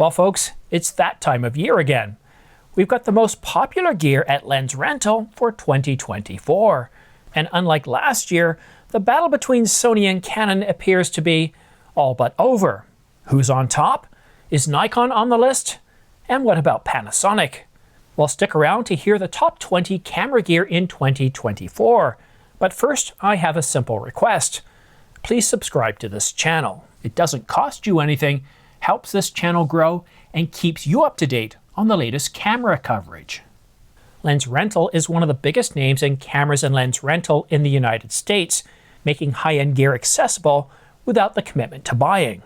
Well, folks, it's that time of year again. We've got the most popular gear at lens rental for 2024. And unlike last year, the battle between Sony and Canon appears to be all but over. Who's on top? Is Nikon on the list? And what about Panasonic? Well, stick around to hear the top 20 camera gear in 2024. But first, I have a simple request. Please subscribe to this channel. It doesn't cost you anything, helps this channel grow, and keeps you up to date on the latest camera coverage. Lens rental is one of the biggest names in cameras and lens rental in the United States, making high-end gear accessible without the commitment to buying.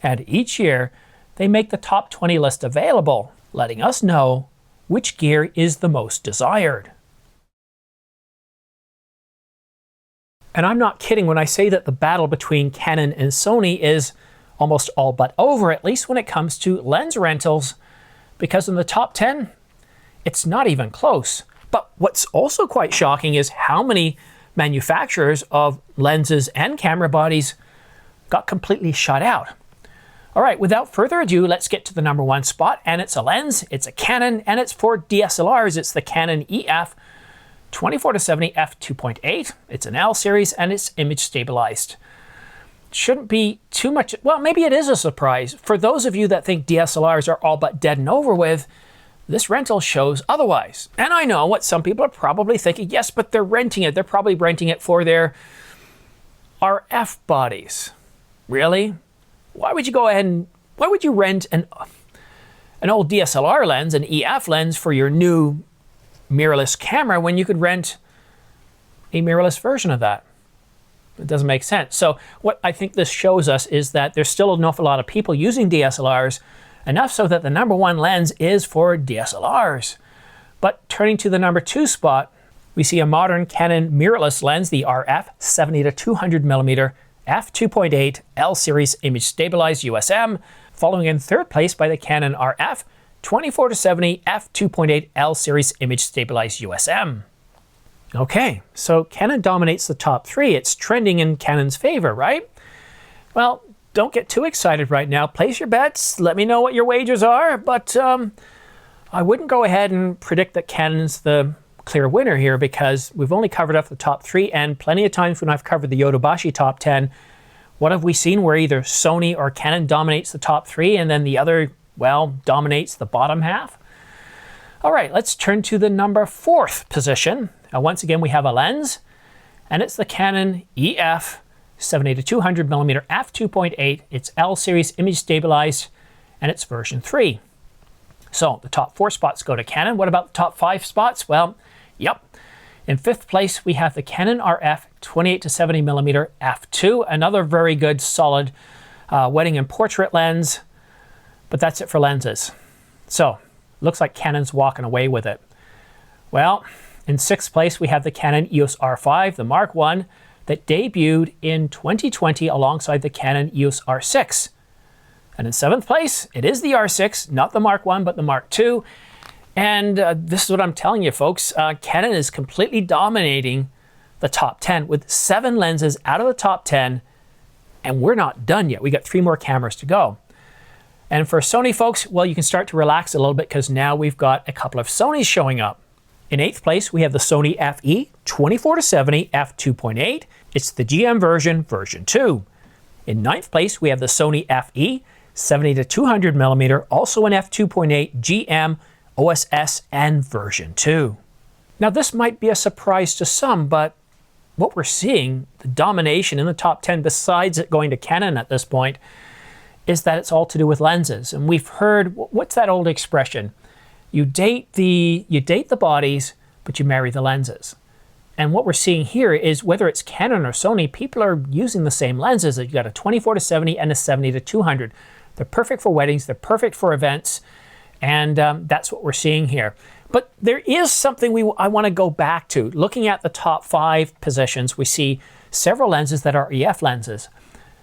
And each year, they make the top 20 list available, letting us know which gear is the most desired. And I'm not kidding when I say that the battle between Canon and Sony is almost all but over, at least when it comes to lens rentals, because in the top 10, it's not even close. But what's also quite shocking is how many manufacturers of lenses and camera bodies got completely shut out. All right, without further ado, let's get to the number one spot, and it's a lens, it's a Canon, and it's for DSLRs. It's the Canon EF 24-70 f2.8. It's an L series, and it's image stabilized. Shouldn't be too much, well, maybe it is a surprise. For those of you that think DSLRs are all but dead and over with, this rental shows otherwise. And I know what some people are probably thinking, yes, but they're renting it. They're probably renting it for their RF bodies. Really? Why would you go ahead and, why would you rent an old DSLR lens, an EF lens, for your new mirrorless camera when you could rent a mirrorless version of that? It doesn't make sense. So what I think this shows us is that there's still an awful lot of people using DSLRs, enough so that the number one lens is for DSLRs. But turning to the number two spot, we see a modern Canon mirrorless lens, the RF 70-200mm f2.8 L series image stabilized USM, following in third place by the Canon RF 24-70 f2.8 L series image stabilized USM. Okay, so Canon dominates the top three. It's trending in Canon's favor, right? Well, don't get too excited right now. Place your bets. Let me know what your wagers are. But I wouldn't go ahead and predict that Canon's the clear winner here, because we've only covered up the top three, and plenty of times when I've covered the Yodobashi top 10, what have we seen where either Sony or Canon dominates the top three and then the other, well, dominates the bottom half? All right, let's turn to the number fourth position. Once again, we have a lens, and it's the Canon EF 70-200mm f2.8. It's L series image stabilized, and it's version 3. So the top four spots go to Canon. What about the top five spots? Well, yep. In fifth place, we have the Canon RF 28-70mm f2, another very good, solid wedding and portrait lens. But that's it for lenses. So looks like Canon's walking away with it. Well, in sixth place, we have the Canon EOS R5, the Mark I, that debuted in 2020 alongside the Canon EOS R6. And in seventh place, it is the R6, not the Mark I, but the Mark II. And this is what I'm telling you, folks. Canon is completely dominating the top 10 with 7 lenses out of the top 10. And we're not done yet. We got 3 more cameras to go. And for Sony, folks, well, you can start to relax a little bit, because now we've got a couple of Sonys showing up. In 8th place, we have the Sony FE 24-70 f2.8. It's the GM version, version 2. In 9th place, we have the Sony FE 70-200mm, also an f2.8 GM OSS and version 2. Now, this might be a surprise to some, but what we're seeing, the domination in the top 10, besides it going to Canon at this point, is that it's all to do with lenses. And we've heard, what's that old expression? You date the bodies, but you marry the lenses. And what we're seeing here is, whether it's Canon or Sony, people are using the same lenses. You got a 24-70 and a 70-200. They're perfect for weddings. They're perfect for events. And that's what we're seeing here. But there is something I want to go back to. Looking at the top 5 positions, we see several lenses that are EF lenses.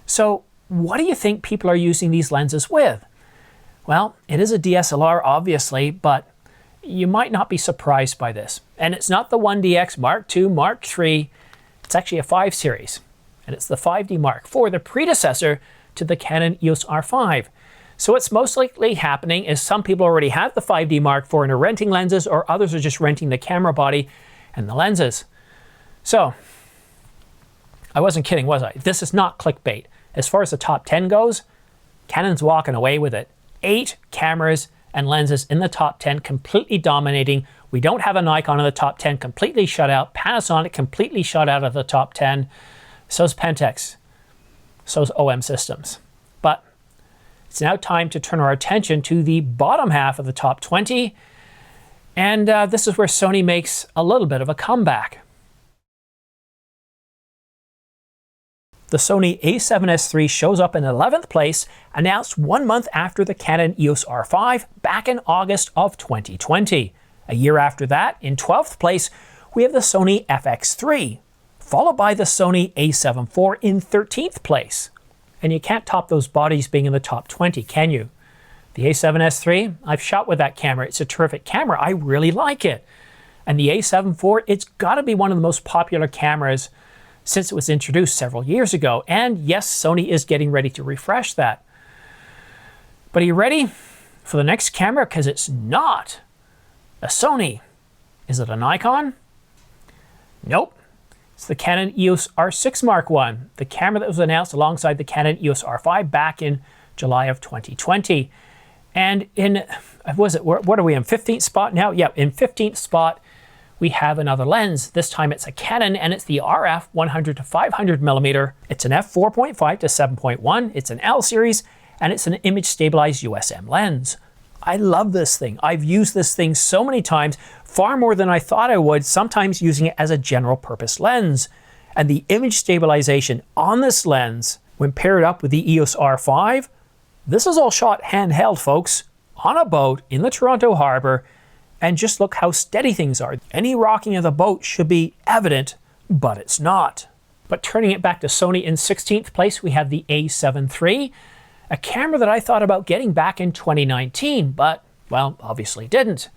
So what do you think people are using these lenses with? Well, it is a DSLR, obviously, but you might not be surprised by this. And it's not the 1DX Mark II, Mark III. It's actually a 5 series. And it's the 5D Mark IV, the predecessor to the Canon EOS R5. So what's most likely happening is some people already have the 5D Mark IV and are renting lenses, or others are just renting the camera body and the lenses. So, I wasn't kidding, was I? This is not clickbait. As far as the top 10 goes, Canon's walking away with it. 8 cameras and lenses in the top 10, completely dominating. We don't have a Nikon in the top 10, completely shut out. Panasonic completely shut out of the top 10. So's Pentax. So's OM Systems. But it's now time to turn our attention to the bottom half of the top 20. And this is where Sony makes a little bit of a comeback. The Sony a7S III shows up in 11th place, announced 1 month after the Canon EOS R5 back in August of 2020. A year after that, in 12th place, we have the Sony FX3, followed by the Sony a7 IV in 13th place. And you can't top those bodies being in the top 20, can you? The a7S III, I've shot with that camera. It's a terrific camera. I really like it. And the a7 IV, it's got to be one of the most popular cameras since it was introduced several years ago. And yes, Sony is getting ready to refresh that. But are you ready for the next camera? Because it's not a Sony. Is it a Nikon? Nope. It's the Canon EOS R6 Mark I, the camera that was announced alongside the Canon EOS R5 back in July of 2020. And in, what are we in, 15th spot now? Yeah, in 15th spot, we have another lens. This time it's a Canon, and it's the RF 100 to 500 millimeter. It's an f4.5 to 7.1. It's an L series, and it's an image stabilized USM lens. I love this thing. I've used this thing so many times, far more than I thought I would, sometimes using it as a general purpose lens. And the image stabilization on this lens, when paired up with the EOS R5, this is all shot handheld, folks, on a boat in the Toronto harbor. And just look how steady things are. Any rocking of the boat should be evident, but it's not. But turning it back to Sony, in 16th place, we have the a7 III, a camera that I thought about getting back in 2019, but, well, obviously didn't.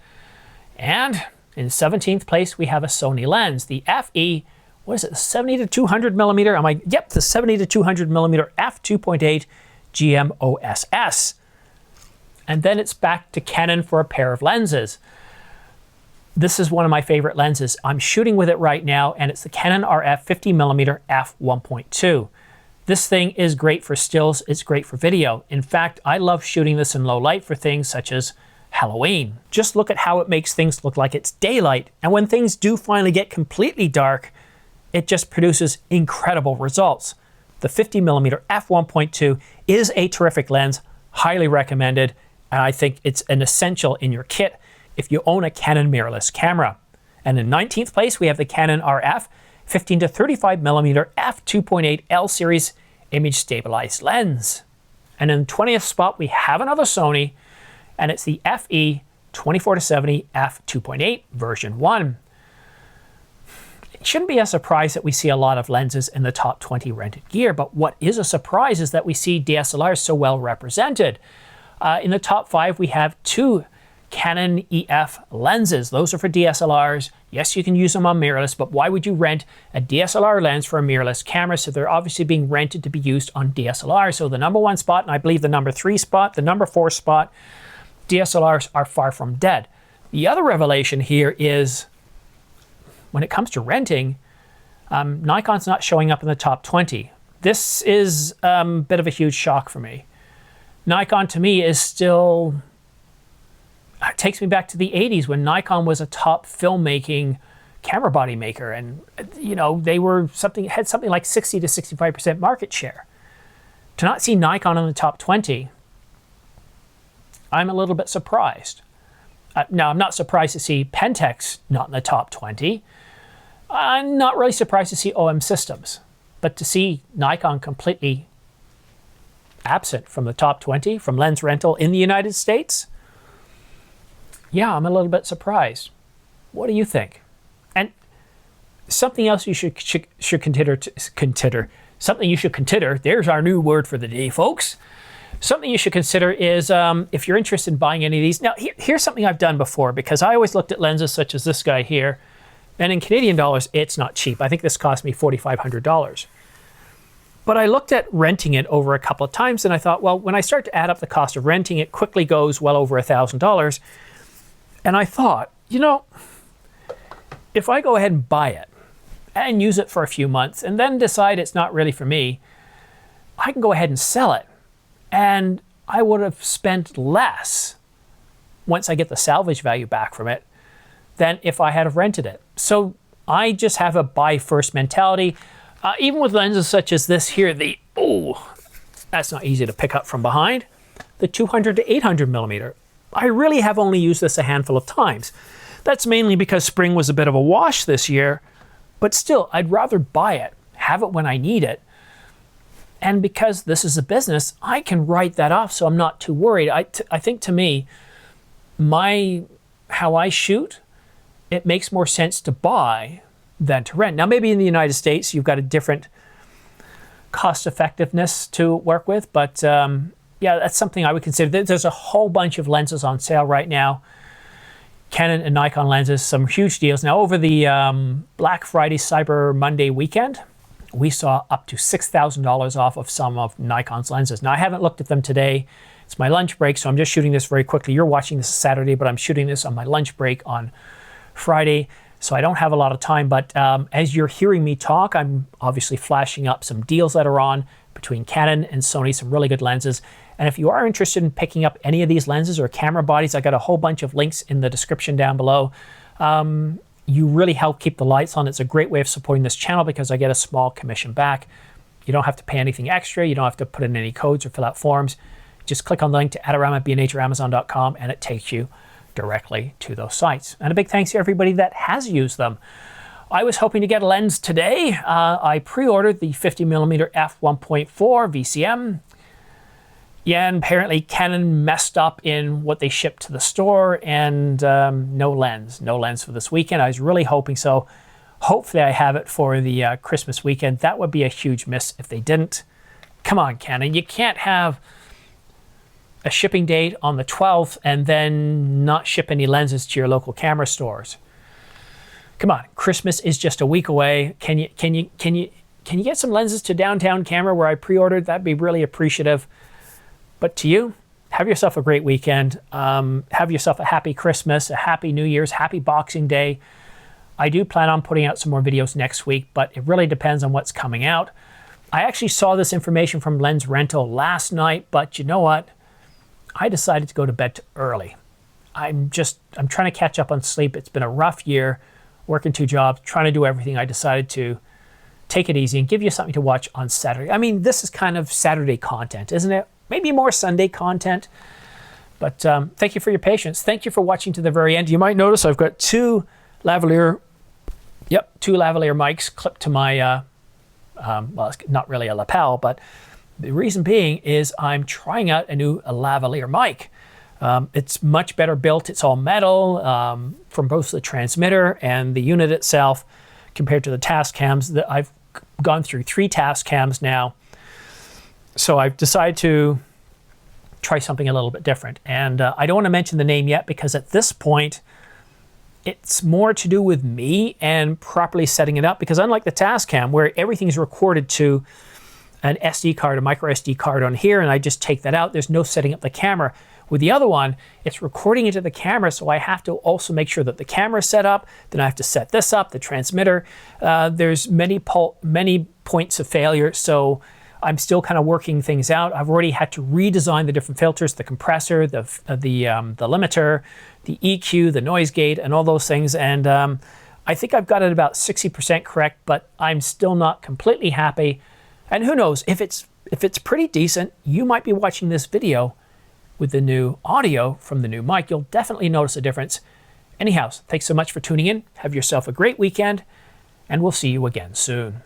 And in 17th place, we have a Sony lens, the FE, what is it, 70 to 200 millimeter? Yep, the 70 to 200 millimeter f2.8 GMOSS. And then it's back to Canon for a pair of lenses. This is one of my favorite lenses. I'm shooting with it right now, and it's the Canon RF 50mm f1.2. This thing is great for stills, it's great for video. In fact, I love shooting this in low light for things such as Halloween. Just look at how it makes things look like it's daylight, and when things do finally get completely dark, it just produces incredible results. The 50mm f1.2 is a terrific lens, highly recommended, and I think it's an essential in your kit if you own a Canon mirrorless camera. And in 19th place, we have the Canon RF 15 to 35mm f2.8 L series image stabilized lens. And in 20th spot, we have another Sony, and it's the FE 24 to 70 f2.8 version 1. It shouldn't be a surprise that we see a lot of lenses in the top 20 rented gear, but what is a surprise is that we see DSLRs so well represented. In the top 5, we have 2 Canon EF lenses. Those are for DSLRs. Yes, you can use them on mirrorless, but why would you rent a DSLR lens for a mirrorless camera? So they're obviously being rented to be used on DSLR. So the number 1 spot, and I believe the number 3 spot, the number 4 spot, DSLRs are far from dead. The other revelation here is, when it comes to renting, Nikon's not showing up in the top 20. This is a bit of a huge shock for me. Nikon to me is still, it takes me back to the 80s when Nikon was a top filmmaking camera body maker, and you know, they were had something like 60 to 65% market share. To not see Nikon in the top 20, I'm a little bit surprised. Now, I'm not surprised to see Pentax not in the top 20. I'm not really surprised to see OM Systems, but to see Nikon completely absent from the top 20 from lens rental in the United States, yeah, I'm a little bit surprised. What do you think? And something else you should consider. Something you should consider. There's our new word for the day, folks. Something you should consider is if you're interested in buying any of these. Now, here's something I've done before, because I always looked at lenses such as this guy here, and in Canadian dollars, it's not cheap. I think this cost me $4,500. But I looked at renting it over a couple of times and I thought, well, when I start to add up the cost of renting, it quickly goes well over $1,000. And I thought, you know, if I go ahead and buy it and use it for a few months and then decide it's not really for me, I can go ahead and sell it. And I would have spent less once I get the salvage value back from it than if I had have rented it. So I just have a buy first mentality. Even with lenses such as this here, that's not easy to pick up from behind, the 200 to 800 millimeter. I really have only used this a handful of times. That's mainly because spring was a bit of a wash this year, but still, I'd rather buy it, have it when I need it. And because this is a business, I can write that off, so I'm not too worried. I think to me, how I shoot, it makes more sense to buy than to rent. Now, maybe in the United States, you've got a different cost effectiveness to work with, but yeah, that's something I would consider. There's a whole bunch of lenses on sale right now. Canon and Nikon lenses, some huge deals. Now, over the Black Friday, Cyber Monday weekend, we saw up to $6,000 off of some of Nikon's lenses. Now, I haven't looked at them today. It's my lunch break, so I'm just shooting this very quickly. You're watching this Saturday, but I'm shooting this on my lunch break on Friday, so I don't have a lot of time. But as you're hearing me talk, I'm obviously flashing up some deals that are on between Canon and Sony, some really good lenses. And if you are interested in picking up any of these lenses or camera bodies, I got a whole bunch of links in the description down below. You really help keep the lights on. It's a great way of supporting this channel because I get a small commission back. You don't have to pay anything extra. You don't have to put in any codes or fill out forms. Just click on the link to Adorama, B&H, or Amazon.com, and it takes you directly to those sites. And a big thanks to everybody that has used them. I was hoping to get a lens today. I pre-ordered the 50mm f1.4 VCM. Yeah, and apparently Canon messed up in what they shipped to the store, and no lens for this weekend. I was really hoping so. Hopefully I have it for the Christmas weekend. That would be a huge miss if they didn't. Come on, Canon, you can't have a shipping date on the 12th and then not ship any lenses to your local camera stores. Come on, Christmas is just a week away. Can you get some lenses to Downtown Camera where I pre-ordered? That'd be really appreciative. But to you, have yourself a great weekend. Have yourself a happy Christmas, a happy New Year's, happy Boxing Day. I do plan on putting out some more videos next week, but it really depends on what's coming out. I actually saw this information from Lens Rental last night, but you know what? I decided to go to bed early. I'm trying to catch up on sleep. It's been a rough year, working 2 jobs, trying to do everything. I decided to take it easy and give you something to watch on Saturday. I mean, this is kind of Saturday content, isn't it? Maybe more Sunday content. But thank you for your patience. Thank you for watching to the very end. You might notice I've got 2 lavalier mics clipped to my, well, it's not really a lapel, but the reason being is I'm trying out a new lavalier mic. It's much better built. It's all metal from both the transmitter and the unit itself compared to the Tascams. I've gone through 3 Tascams now. So I've decided to try something a little bit different. And I don't want to mention the name yet because at this point, it's more to do with me and properly setting it up. Because unlike the Tascam, where everything's recorded to an SD card, a micro SD card on here, and I just take that out, there's no setting up the camera. With the other one, it's recording into the camera, so I have to also make sure that the camera's set up, then I have to set this up, the transmitter. There's many points of failure, so I'm still kind of working things out. I've already had to redesign the different filters, the compressor, the limiter, the EQ, the noise gate, and all those things. And I think I've got it about 60% correct, but I'm still not completely happy. And who knows, if it's pretty decent, you might be watching this video with the new audio from the new mic. You'll definitely notice a difference. Anyhow, thanks so much for tuning in. Have yourself a great weekend, and we'll see you again soon.